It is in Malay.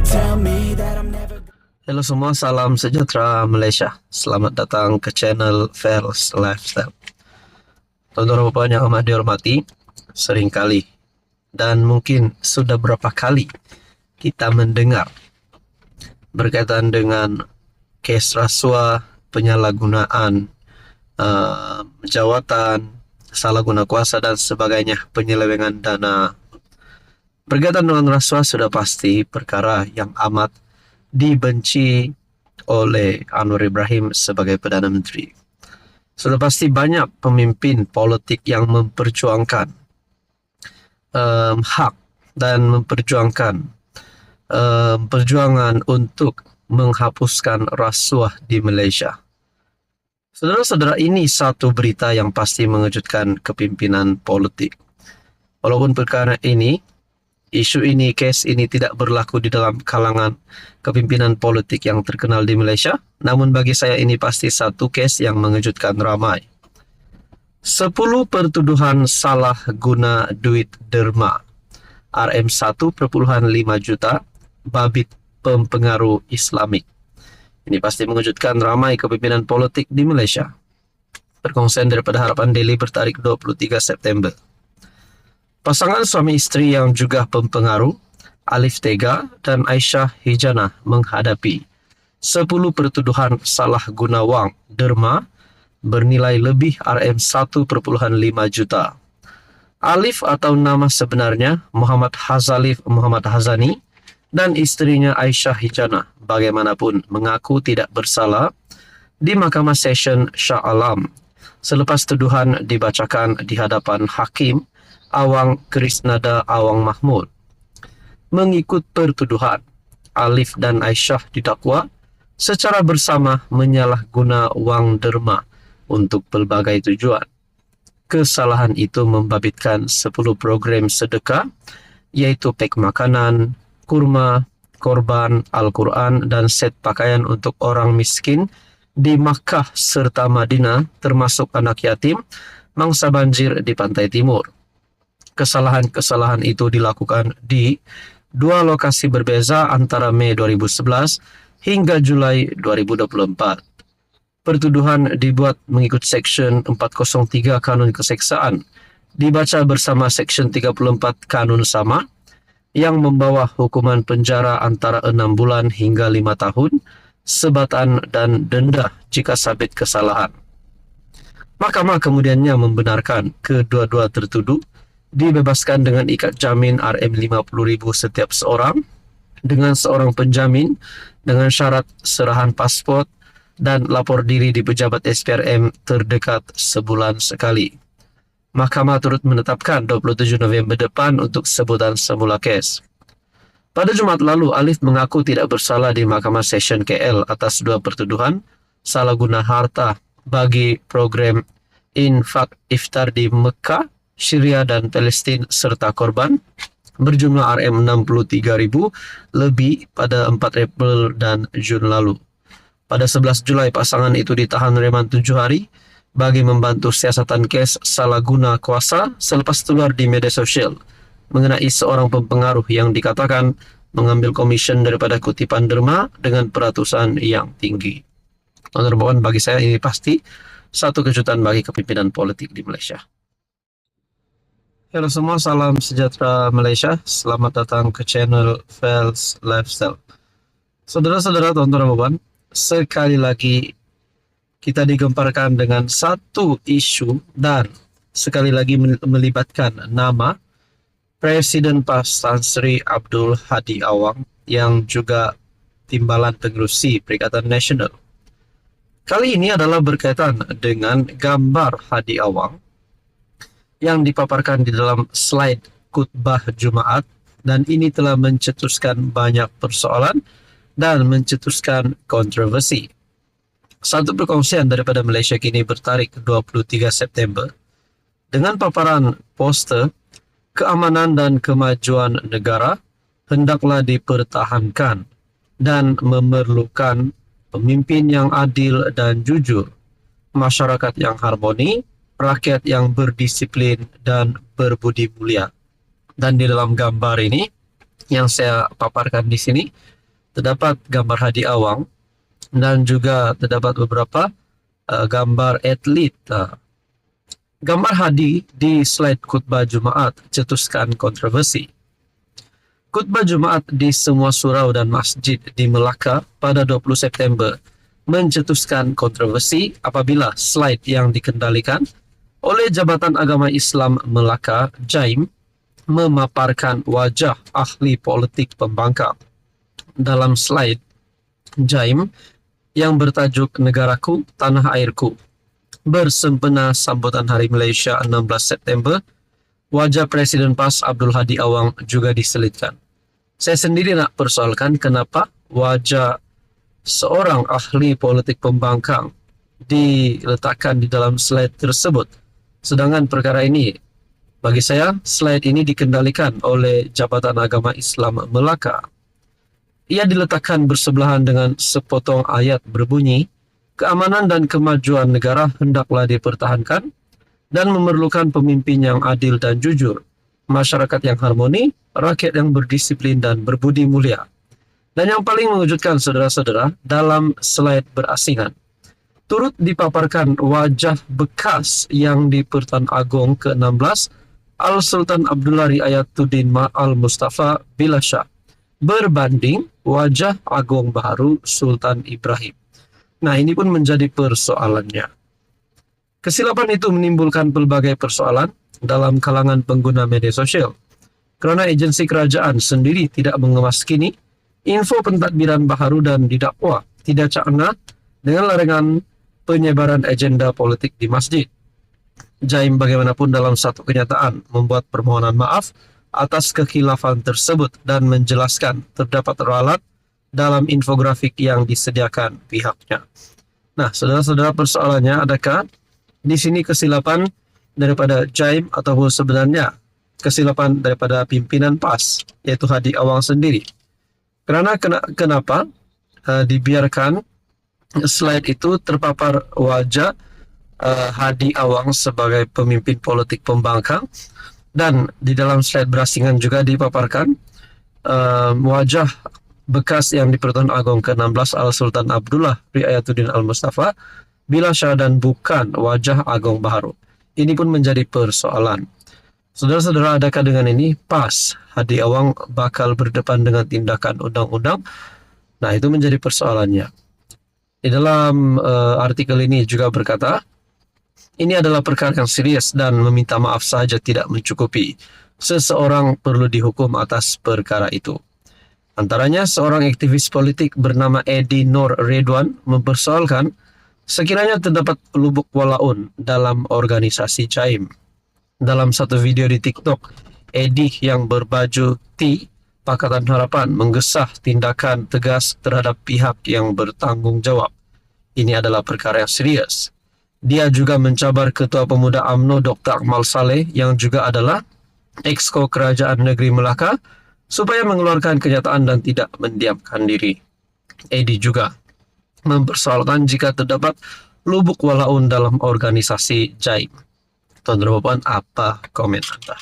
tell me that I'm never. Halo semua, salam sejahtera Malaysia. Selamat datang ke channel Fels Lifestyle. Tuan-tuan dan puan yang amat dihormati, seringkali dan mungkin sudah berapa kali kita mendengar berkaitan dengan kes rasuah, penyalahgunaan jawatan, salah guna kuasa dan sebagainya, penyelewengan dana. Berkaitan dengan rasuah sudah pasti perkara yang amat dibenci oleh Anwar Ibrahim sebagai Perdana Menteri. Sudah pasti banyak pemimpin politik yang memperjuangkan hak dan memperjuangkan perjuangan untuk menghapuskan rasuah di Malaysia. Saudara-saudara, ini satu berita yang pasti mengejutkan kepimpinan politik. Walaupun perkara ini, isu ini, kes ini tidak berlaku di dalam kalangan kepimpinan politik yang terkenal di Malaysia, namun bagi saya ini pasti satu kes yang mengejutkan ramai. 10 pertuduhan salah guna duit derma, RM1,5 juta, babit pempengaruh Islamik. Ini pasti mengejutkan ramai kepimpinan politik di Malaysia. Perkongsian daripada Harapan Daily bertarik 23 September. Pasangan suami isteri yang juga pempengaruh, Alif Tega dan Aisyah Hijana, menghadapi 10 pertuduhan salah guna wang derma bernilai lebih RM1,5 juta. Alif atau nama sebenarnya Muhammad Hazalif Muhammad Hazani dan istrinya Aisyah Hijana bagaimanapun mengaku tidak bersalah di Mahkamah Session Shah Alam selepas tuduhan dibacakan di hadapan Hakim Awang Krisnada Awang Mahmud. Mengikut pertuduhan, Alif dan Aisyah didakwa secara bersama menyalahguna wang derma untuk pelbagai tujuan. Kesalahan itu membabitkan 10 program sedekah, yaitu pek makanan, kurma, korban, Al-Quran, dan set pakaian untuk orang miskin di Makkah serta Madinah, termasuk anak yatim, mangsa banjir di Pantai Timur. Kesalahan-kesalahan itu dilakukan di 2 lokasi berbeza antara Mei 2011 hingga Julai 2024. Pertuduhan dibuat mengikut Seksyen 403 Kanun Keseksaan, dibaca bersama Seksyen 34 Kanun Sama, yang membawa hukuman penjara antara 6 bulan hingga 5 tahun, sebatan dan denda jika sabit kesalahan. Mahkamah kemudiannya membenarkan kedua-dua tertuduh dibebaskan dengan ikat jamin RM50,000 setiap seorang, dengan seorang penjamin, dengan syarat serahan pasport dan lapor diri di pejabat SPRM terdekat sebulan sekali. Mahkamah turut menetapkan 27 November depan untuk sebutan semula kes. Pada Jumaat lalu, Alif mengaku tidak bersalah di Mahkamah Session KL atas 2 pertuduhan salah guna harta bagi program infak iftar di Mekah, Syria dan Palestin serta korban berjumlah RM63,000 lebih pada 4 April dan Jun lalu. Pada 11 Julai, pasangan itu ditahan reman 7 hari bagi membantu siasatan kes salah guna kuasa selepas keluar di media sosial mengenai seorang pempengaruh yang dikatakan mengambil komisen daripada kutipan derma dengan peratusan yang tinggi. Teman-teman, bagi saya ini pasti satu kejutan bagi kepimpinan politik di Malaysia. Halo semua, salam sejahtera Malaysia. Selamat datang ke channel Fels Lifestyle. Saudara-saudara, tuan-tuan dan puan, sekali lagi kita digemparkan dengan satu isu dan sekali lagi melibatkan nama Presiden PAS Tan Sri Abdul Hadi Awang yang juga timbalan pengerusi Perikatan Nasional. Kali ini adalah berkaitan dengan gambar Hadi Awang yang dipaparkan di dalam slide khutbah Jumaat, dan ini telah mencetuskan banyak persoalan dan mencetuskan kontroversi. Satu perkongsian daripada Malaysia Kini bertarik 23 September dengan paparan poster keamanan dan kemajuan negara hendaklah dipertahankan dan memerlukan pemimpin yang adil dan jujur, masyarakat yang harmoni, rakyat yang berdisiplin dan berbudi mulia. Dan di dalam gambar ini yang saya paparkan di sini, terdapat gambar Hadi Awang dan juga terdapat beberapa gambar atlet. Gambar Hadi di slide khutbah Jumaat cetuskan kontroversi. Khutbah Jumaat di semua surau dan masjid di Melaka pada 20 September mencetuskan kontroversi apabila slide yang dikendalikan oleh Jabatan Agama Islam Melaka, JAIM, memaparkan wajah ahli politik pembangkang. Dalam slide JAIM yang bertajuk Negaraku, Tanah Airku, bersempena sambutan Hari Malaysia 16 September, wajah Presiden PAS Abdul Hadi Awang juga diselitkan. Saya sendiri nak persoalkan kenapa wajah seorang ahli politik pembangkang diletakkan di dalam slide tersebut. Sedangkan perkara ini, bagi saya, slide ini dikendalikan oleh Jabatan Agama Islam Melaka. Ia diletakkan bersebelahan dengan sepotong ayat berbunyi, keamanan dan kemajuan negara hendaklah dipertahankan dan memerlukan pemimpin yang adil dan jujur, masyarakat yang harmoni, rakyat yang berdisiplin dan berbudi mulia. Dan yang paling mengejutkan saudara-saudara, dalam slide berasingan, turut dipaparkan wajah bekas yang di Pertuan Agong ke-16 Al-Sultan Abdullah Riayatuddin Al-Mustafa Billah Shah berbanding wajah Agung baru Sultan Ibrahim. Nah, ini pun menjadi persoalannya. Kesilapan itu menimbulkan pelbagai persoalan dalam kalangan pengguna media sosial. Kerana agensi kerajaan sendiri tidak mengemaskini info pentadbiran baharu dan didakwa tidak cakna dengan larangan penyebaran agenda politik di masjid. JAIM bagaimanapun dalam satu kenyataan membuat permohonan maaf atas kekhilafan tersebut dan menjelaskan terdapat ralat dalam infografik yang disediakan pihaknya. Nah, saudara-saudara, persoalannya adakah di sini kesilapan daripada JAIM ataupun sebenarnya kesilapan daripada pimpinan PAS, yaitu Hadi Awang sendiri? Kerana kenapa dibiarkan slide itu terpapar wajah Hadi Awang sebagai pemimpin politik pembangkang, dan di dalam slide berasingan juga dipaparkan wajah bekas yang di Pertuan Agong ke-16 Al-Sultan Abdullah Riayatuddin Al-Mustafa Billah Shah dan bukan wajah Agong baharu. Ini pun menjadi persoalan. Saudara-saudara, adakah dengan ini PAS Hadi Awang bakal berdepan dengan tindakan undang-undang? Nah, itu menjadi persoalannya. Di dalam artikel ini juga berkata, ini adalah perkara yang serius dan meminta maaf saja tidak mencukupi. Seseorang perlu dihukum atas perkara itu. Antaranya, seorang aktivis politik bernama Edi Nur Redwan mempersoalkan sekiranya terdapat lubuk walaun dalam organisasi JAIM. Dalam satu video di TikTok, Edi yang berbaju T Pakatan Harapan menggesah tindakan tegas terhadap pihak yang bertanggung jawab. Ini adalah perkara yang serius. Dia juga mencabar Ketua Pemuda UMNO Dr. Akmal Saleh yang juga adalah Exco Kerajaan Negeri Melaka supaya mengeluarkan kenyataan dan tidak mendiamkan diri. Edi juga mempersoalkan jika terdapat lubuk walaun dalam organisasi JAIM. Tuan-tuan dan puan, apa komen Anda?